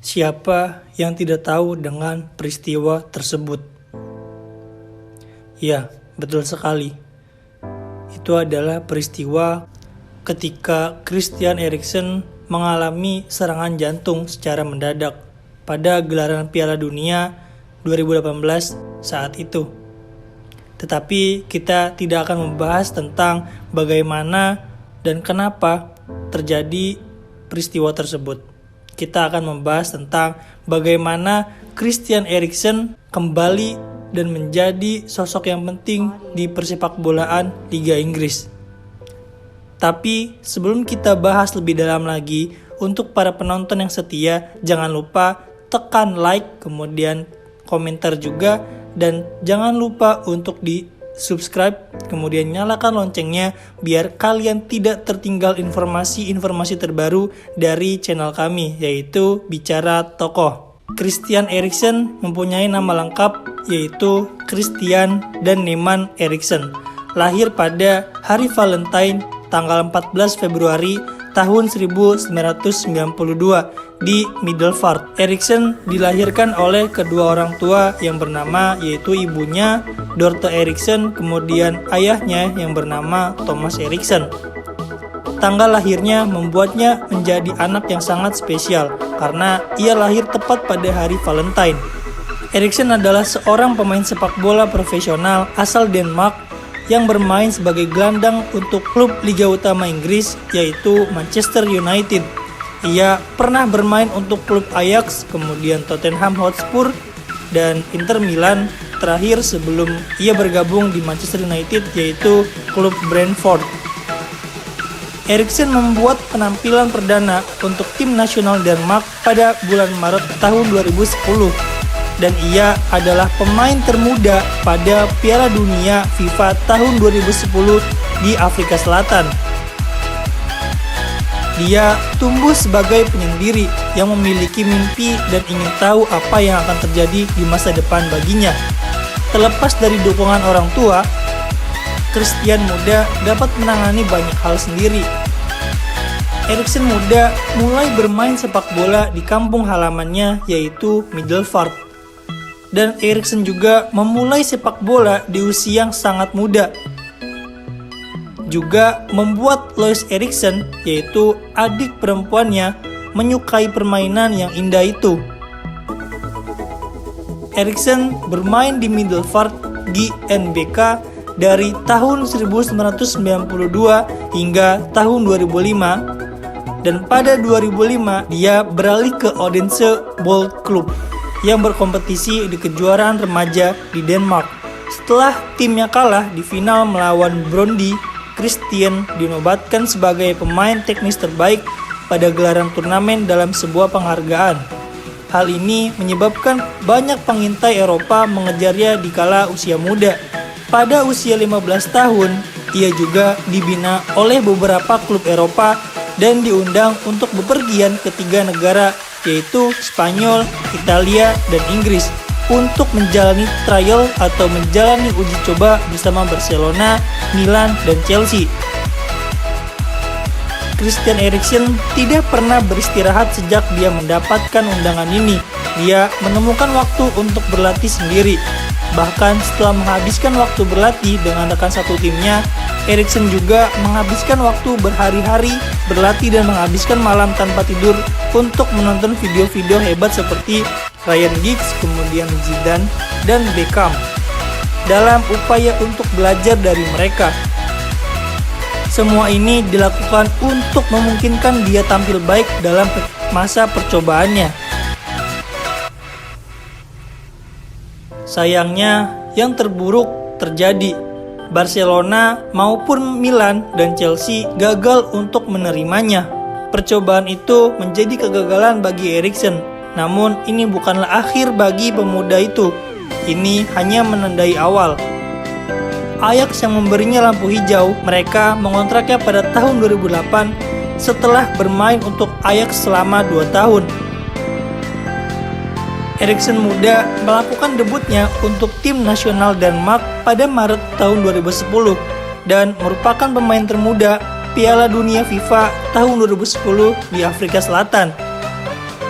Siapa yang tidak tahu dengan peristiwa tersebut? Ya, betul sekali. Itu adalah peristiwa ketika Christian Eriksen mengalami serangan jantung secara mendadak pada gelaran Piala Dunia 2018 saat itu. Tetapi kita tidak akan membahas tentang bagaimana dan kenapa terjadi peristiwa tersebut. Kita akan membahas tentang bagaimana Christian Eriksen kembali dan menjadi sosok yang penting di persepakbolaan Liga Inggris. Tapi sebelum kita bahas lebih dalam lagi, untuk para penonton yang setia, jangan lupa tekan like, kemudian komentar juga, dan jangan lupa untuk di subscribe, kemudian nyalakan loncengnya biar kalian tidak tertinggal informasi-informasi terbaru dari channel kami, yaitu Bicara Tokoh. Christian Eriksen mempunyai nama lengkap yaitu Christian dan Neman Eriksen. Lahir pada hari Valentine tanggal 14 Februari tahun 1992 di Middelfart. Eriksen dilahirkan oleh kedua orang tua yang bernama, yaitu ibunya Dorte Eriksen, kemudian ayahnya yang bernama Thomas Eriksen. Tanggal lahirnya membuatnya menjadi anak yang sangat spesial karena ia lahir tepat pada hari Valentine. Eriksen adalah seorang pemain sepak bola profesional asal Denmark yang bermain sebagai gelandang untuk klub Liga Utama Inggris, yaitu Manchester United. Ia pernah bermain untuk klub Ajax, kemudian Tottenham Hotspur, dan Inter Milan terakhir sebelum ia bergabung di Manchester United, yaitu klub Brentford. Eriksen membuat penampilan perdana untuk tim nasional Denmark pada bulan Maret tahun 2010. Dan ia adalah pemain termuda pada Piala Dunia FIFA tahun 2010 di Afrika Selatan. Dia tumbuh sebagai penyendiri yang memiliki mimpi dan ingin tahu apa yang akan terjadi di masa depan baginya. Terlepas dari dukungan orang tua, Christian muda dapat menangani banyak hal sendiri. Eriksen muda mulai bermain sepak bola di kampung halamannya, yaitu Middelfart. Dan Eriksen juga memulai sepak bola di usia yang sangat muda. Juga membuat Lois Eriksen, yaitu adik perempuannya, menyukai permainan yang indah itu. Eriksen bermain di Middelfart GNBK dari tahun 1992 hingga tahun 2005, dan pada 2005 dia beralih ke Odense Bold Club yang berkompetisi di kejuaraan remaja di Denmark. Setelah timnya kalah di final melawan Brøndby, Christian dinobatkan sebagai pemain teknis terbaik pada gelaran turnamen dalam sebuah penghargaan. Hal ini menyebabkan banyak pengintai Eropa mengejarnya di kala usia muda. Pada usia 15 tahun, ia juga dibina oleh beberapa klub Eropa dan diundang untuk bepergian ke 3 negara, yaitu Spanyol, Italia, dan Inggris, untuk menjalani trial atau menjalani uji coba bersama Barcelona, Milan, dan Chelsea. Christian Eriksen tidak pernah beristirahat sejak dia mendapatkan undangan ini. Dia menemukan waktu untuk berlatih sendiri. Bahkan setelah menghabiskan waktu berlatih dengan rekan satu timnya, Eriksen juga menghabiskan waktu berhari-hari berlatih dan menghabiskan malam tanpa tidur untuk menonton video-video hebat seperti Ryan Giggs, kemudian Zidane, dan Beckham, dalam upaya untuk belajar dari mereka. Semua ini dilakukan untuk memungkinkan dia tampil baik dalam masa percobaannya. Sayangnya, yang terburuk terjadi. Barcelona maupun Milan dan Chelsea gagal untuk menerimanya. Percobaan itu menjadi kegagalan bagi Eriksen. Namun ini bukanlah akhir bagi pemuda itu. Ini hanya menandai awal. Ajax yang memberinya lampu hijau, mereka mengontraknya pada tahun 2008 setelah bermain untuk Ajax selama 2 tahun. Eriksen muda melakukan debutnya untuk tim nasional Denmark pada Maret tahun 2010 dan merupakan pemain termuda Piala Dunia FIFA tahun 2010 di Afrika Selatan.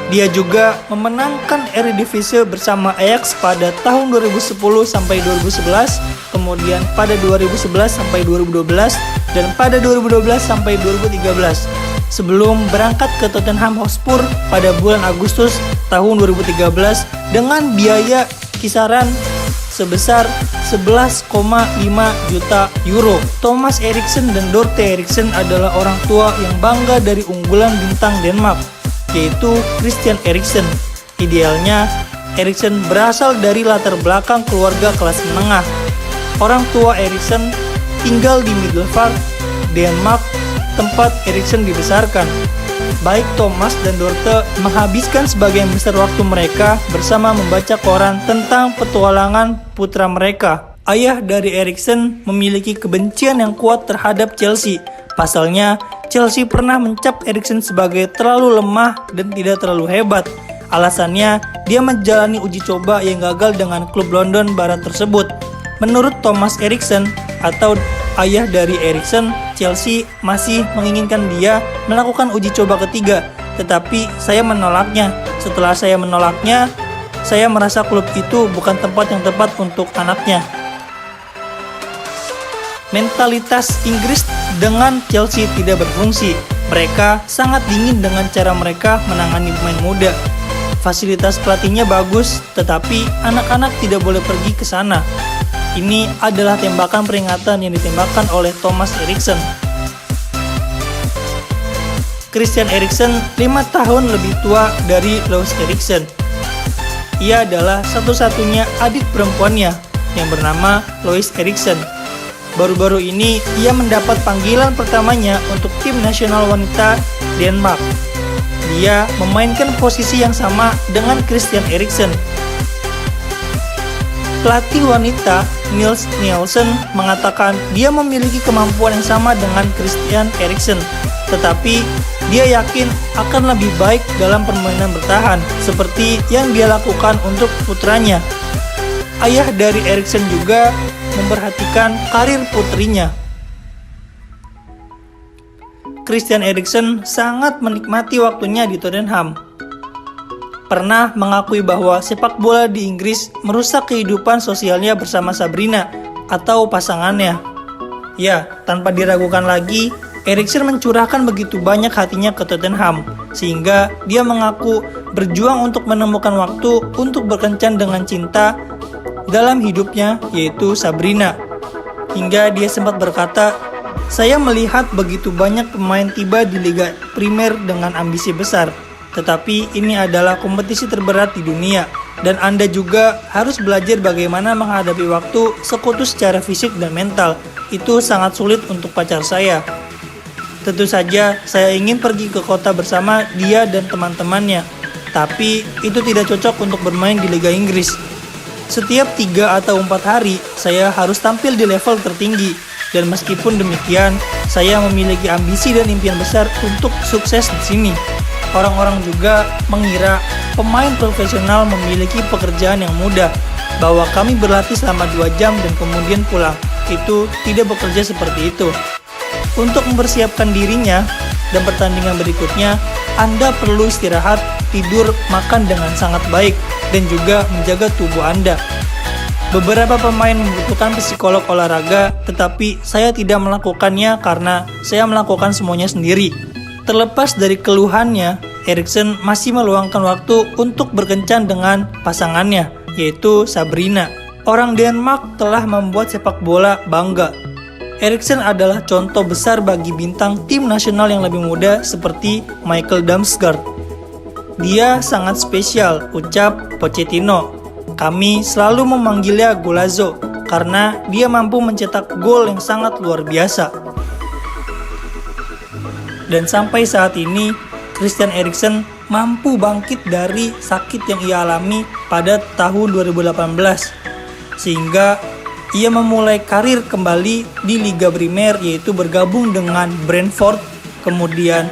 Dia juga memenangkan Eredivisie bersama Ajax pada tahun 2010 sampai 2011, kemudian pada 2011 sampai 2012, dan pada 2012 sampai 2013. Sebelum berangkat ke Tottenham Hotspur pada bulan Agustus tahun 2013 dengan biaya kisaran sebesar 11,5 juta euro. Thomas Eriksen dan Dorte Eriksen adalah orang tua yang bangga dari unggulan bintang Denmark, yaitu Christian Eriksen. Idealnya, Eriksen berasal dari latar belakang keluarga kelas menengah. Orang tua Eriksen tinggal di Middelfart, Denmark, tempat Eriksen dibesarkan. Baik Thomas dan Dorte menghabiskan sebagian besar waktu mereka bersama membaca koran tentang petualangan putra mereka. Ayah dari Eriksen memiliki kebencian yang kuat terhadap Chelsea. Pasalnya, Chelsea pernah mencap Eriksen sebagai terlalu lemah dan tidak terlalu hebat. Alasannya, dia menjalani uji coba yang gagal dengan klub London Barat tersebut. Menurut Thomas Eriksen atau ayah dari Eriksen, Chelsea masih menginginkan dia melakukan uji coba ketiga, tetapi saya menolaknya. Setelah saya menolaknya, saya merasa klub itu bukan tempat yang tepat untuk anaknya. Mentalitas Inggris dengan Chelsea tidak berfungsi. Mereka sangat dingin dengan cara mereka menangani pemain muda. Fasilitas pelatihnya bagus, tetapi anak-anak tidak boleh pergi ke sana. Ini adalah tembakan peringatan yang ditembakkan oleh Thomas Eriksen. Christian Eriksen 5 tahun lebih tua dari Lois Eriksen. Ia adalah satu-satunya adik perempuannya yang bernama Lois Eriksen. Baru-baru ini ia mendapat panggilan pertamanya untuk tim nasional wanita Denmark. Dia memainkan posisi yang sama dengan Christian Eriksen. Pelatih wanita Niels Nielsen mengatakan dia memiliki kemampuan yang sama dengan Christian Eriksen, tetapi dia yakin akan lebih baik dalam permainan bertahan seperti yang dia lakukan untuk putranya. Ayah dari Eriksen juga memperhatikan karir putrinya. Christian Eriksen sangat menikmati waktunya di Tottenham. Pernah mengakui bahwa sepak bola di Inggris merusak kehidupan sosialnya bersama Sabrina atau pasangannya. Ya, tanpa diragukan lagi, Eriksen mencurahkan begitu banyak hatinya ke Tottenham, sehingga dia mengaku berjuang untuk menemukan waktu untuk berkencan dengan cinta dalam hidupnya, yaitu Sabrina. Hingga dia sempat berkata, "Saya melihat begitu banyak pemain tiba di Liga Primer dengan ambisi besar. Tetapi ini adalah kompetisi terberat di dunia, dan Anda juga harus belajar bagaimana menghadapi waktu sekutu secara fisik dan mental. Itu sangat sulit untuk pacar saya. Tentu saja saya ingin pergi ke kota bersama dia dan teman-temannya, tapi itu tidak cocok untuk bermain di Liga Inggris. Setiap 3 atau 4 hari, saya harus tampil di level tertinggi, dan meskipun demikian, saya memiliki ambisi dan impian besar untuk sukses di sini." Orang-orang juga mengira pemain profesional memiliki pekerjaan yang mudah, bahwa kami berlatih selama 2 jam dan kemudian pulang. Itu tidak bekerja seperti itu. Untuk mempersiapkan dirinya dan pertandingan berikutnya, Anda perlu istirahat, tidur, makan dengan sangat baik, dan juga menjaga tubuh Anda. Beberapa pemain membutuhkan psikolog olahraga, tetapi saya tidak melakukannya karena saya melakukan semuanya sendiri. Terlepas dari keluhannya, Eriksen masih meluangkan waktu untuk berkencan dengan pasangannya, yaitu Sabrina. Orang Denmark telah membuat sepak bola bangga. Eriksen adalah contoh besar bagi bintang tim nasional yang lebih muda seperti Michael Damsgaard. Dia sangat spesial, ucap Pochettino. Kami selalu memanggilnya Golazo karena dia mampu mencetak gol yang sangat luar biasa. Dan sampai saat ini, Christian Eriksen mampu bangkit dari sakit yang ia alami pada tahun 2018. Sehingga ia memulai karir kembali di Liga Primer, yaitu bergabung dengan Brentford. Kemudian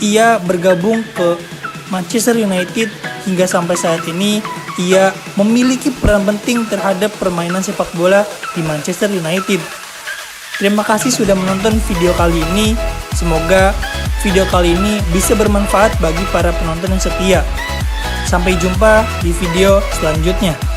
ia bergabung ke Manchester United hingga sampai saat ini ia memiliki peran penting terhadap permainan sepak bola di Manchester United. Terima kasih sudah menonton video kali ini. Semoga video kali ini bisa bermanfaat bagi para penonton yang setia. Sampai jumpa di video selanjutnya.